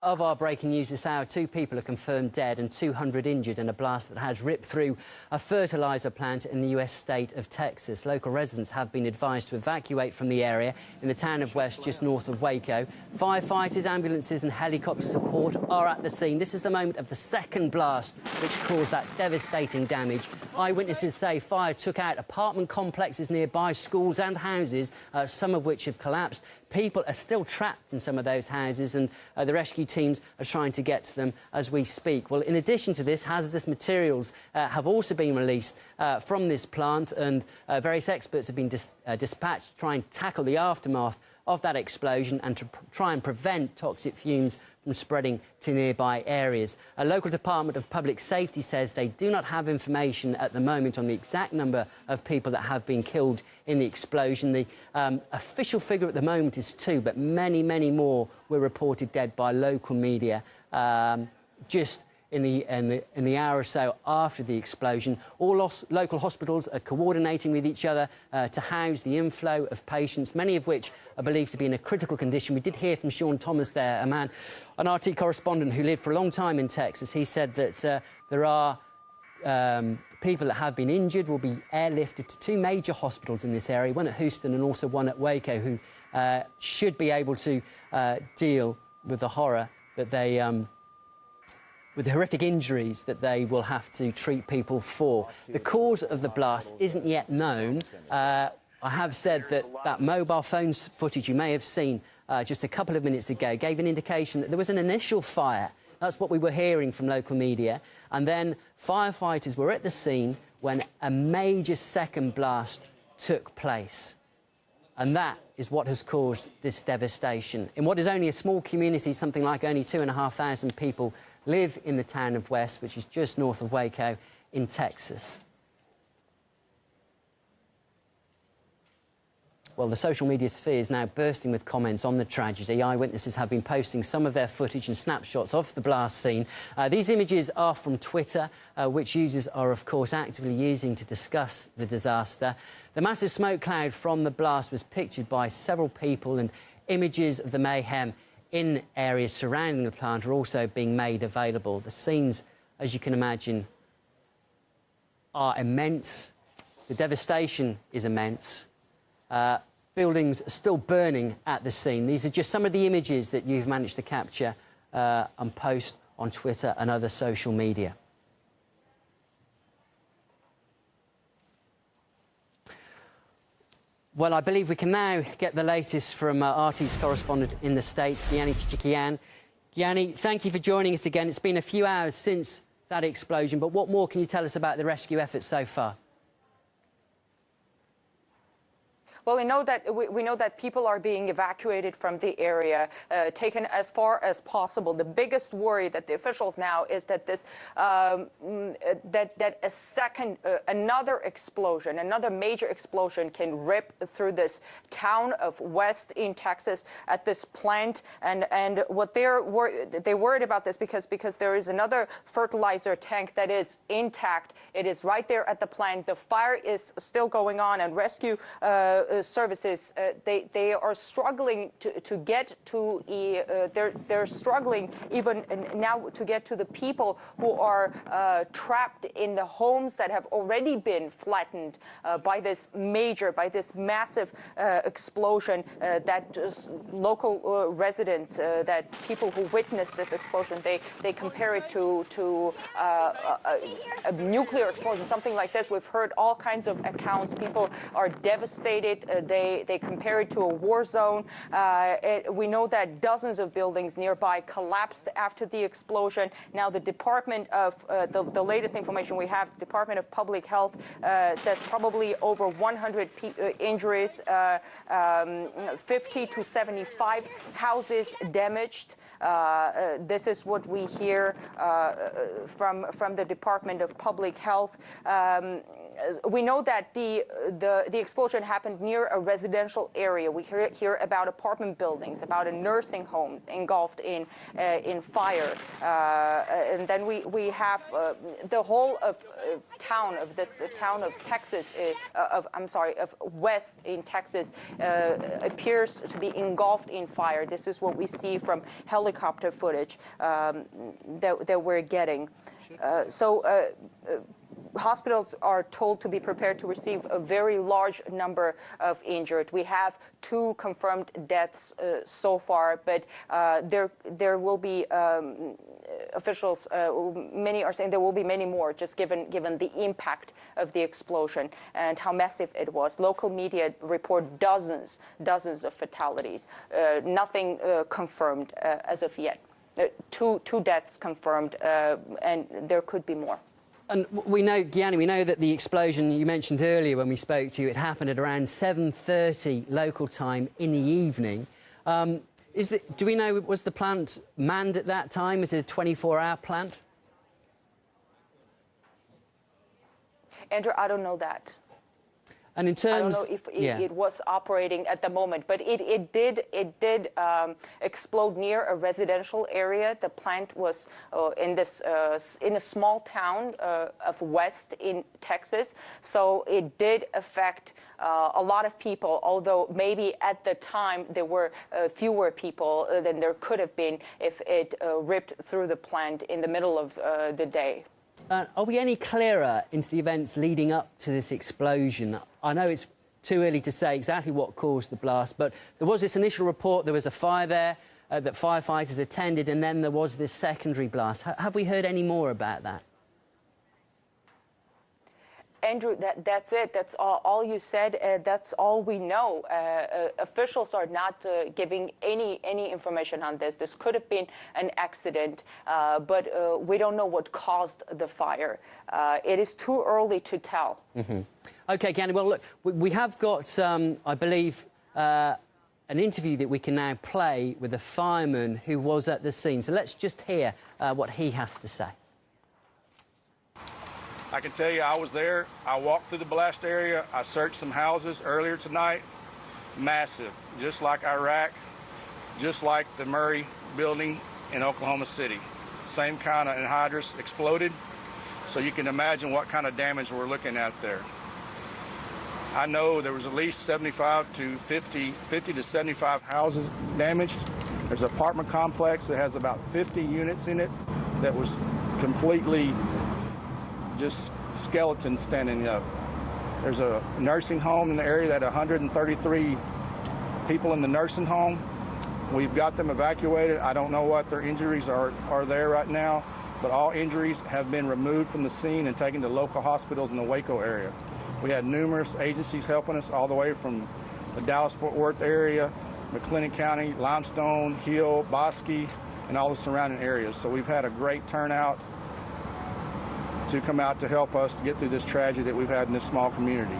Of our breaking news this hour, 2 people are confirmed dead and 200 injured in a blast that has ripped through a fertilizer plant in the US state of Texas. Local residents have been advised to evacuate from the area in the town of West, just north of Waco. Firefighters, ambulances and helicopter support are at the scene. This is the moment of the second blast which caused that devastating damage. Eyewitnesses say fire took out apartment complexes nearby, schools and houses, some of which have collapsed. People are still trapped in some of those houses, and the rescue teams are trying to get to them as we speak. Well, in addition to this, hazardous materials have also been released from this plant, and various experts have been dispatched to try and tackle the aftermath of that explosion and to try and prevent toxic fumes from spreading to nearby areas. A local Department of Public Safety says they do not have information at the moment on the exact number of people that have been killed in the explosion. The official figure at the moment is 2, but many, many more were reported dead by local media just in the hour or so after the explosion. All local hospitals are coordinating with each other to house the inflow of patients, many of which are believed to be in a critical condition. We did hear from Sean Thomas there, an RT correspondent who lived for a long time in Texas. He said that there are people that have been injured will be airlifted to 2 major hospitals in this area, one at Houston and also one at Waco, who should be able to deal with the horror that they with the horrific injuries that they will have to treat people for. The cause of the blast isn't yet known. I have said that mobile phone footage you may have seen just a couple of minutes ago gave an indication that there was an initial fire. That's what we were hearing from local media. And then firefighters were at the scene when a major second blast took place. And that is what has caused this devastation. In what is only a small community, something like only 2,500 people live in the town of West, which is just north of Waco in Texas. Well, the social media sphere is now bursting with comments on the tragedy. Eyewitnesses have been posting some of their footage and snapshots of the blast scene. These images are from Twitter, which users are, of course, actively using to discuss the disaster. The massive smoke cloud from the blast was pictured by several people, and images of the mayhem in areas surrounding the plant are also being made available. The scenes, as you can imagine, are immense. The devastation is immense. Buildings are still burning at the scene. These are just some of the images that you've managed to capture and post on Twitter and other social media. Well, I believe we can now get the latest from RT's correspondent in the States, Gianni Chichikian. Gianni, thank you for joining us again. It's been a few hours since that explosion, but what more can you tell us about the rescue efforts so far? Well, we know that people are being evacuated from the area, taken as far as possible. The biggest worry that the officials now is that this another explosion, another major explosion, can rip through this town of West in Texas at this plant, and what they worried about this because there is another fertilizer tank that is intact. It is right there at the plant. The fire is still going on, and rescue services, they are struggling to get to they're struggling even now to get to the people who are trapped in the homes that have already been flattened by this massive explosion that local residents, that people who witnessed this explosion, they compare it to a nuclear explosion, something like this. We've heard all kinds of accounts. People are devastated. They compare it to a war zone. We know that dozens of buildings nearby collapsed after the explosion. Now, the Department of, the latest information we have, the Department of Public Health says probably over 100 injuries, 50 to 75 houses damaged. This is what we hear from the Department of Public Health. we know that the explosion happened near a residential area. We hear about apartment buildings, about a nursing home engulfed in fire, and then we have the whole of town of Texas, of West in Texas, appears to be engulfed in fire. This is what we see from helicopter footage that we're getting. Hospitals are told to be prepared to receive a very large number of injured. We have 2 confirmed deaths so far, but there will be officials. Many are saying there will be many more, just given the impact of the explosion and how massive it was. Local media report dozens of fatalities. Nothing confirmed as of yet. 2 deaths confirmed, and there could be more. And we know, Gianni, we know that the explosion you mentioned earlier when we spoke to you, it happened at around 7:30 local time in the evening. Do we know, was the plant manned at that time? Is it a 24-hour plant? Andrew, I don't know that. And in terms, I don't know if it was operating at the moment, but it did explode near a residential area. The plant was in a small town of West in Texas, so it did affect a lot of people. Although maybe at the time there were fewer people than there could have been if it ripped through the plant in the middle of the day. Are we any clearer into the events leading up to this explosion? I know it's too early to say exactly what caused the blast, but there was this initial report there was a fire there that firefighters attended, and then there was this secondary blast. Have we heard any more about that? Andrew, that's it. That's all you said. That's all we know. Officials are not giving any information on this. This could have been an accident, but we don't know what caused the fire. It is too early to tell. Mm-hmm. OK, Gianni, well, look, we have got, I believe, an interview that we can now play with a fireman who was at the scene. So let's just hear what he has to say. I can tell you I was there. I walked through the blast area. I searched some houses earlier tonight. Massive, just like Iraq, just like the Murray building in Oklahoma City. Same kind of anhydrous exploded. So you can imagine what kind of damage we're looking at there. I know there was at least 50 to 75 houses damaged. There's an apartment complex that has about 50 units in it that was completely just skeletons standing up. There's a nursing home in the area that 133 people in the nursing home. We've got them evacuated. I don't know what their injuries are there right now, but all injuries have been removed from the scene and taken to local hospitals in the Waco area. We had numerous agencies helping us all the way from the Dallas-Fort Worth area, McLennan County, Limestone, Hill, Bosque, and all the surrounding areas. So we've had a great turnout to come out to help us to get through this tragedy that we've had in this small community.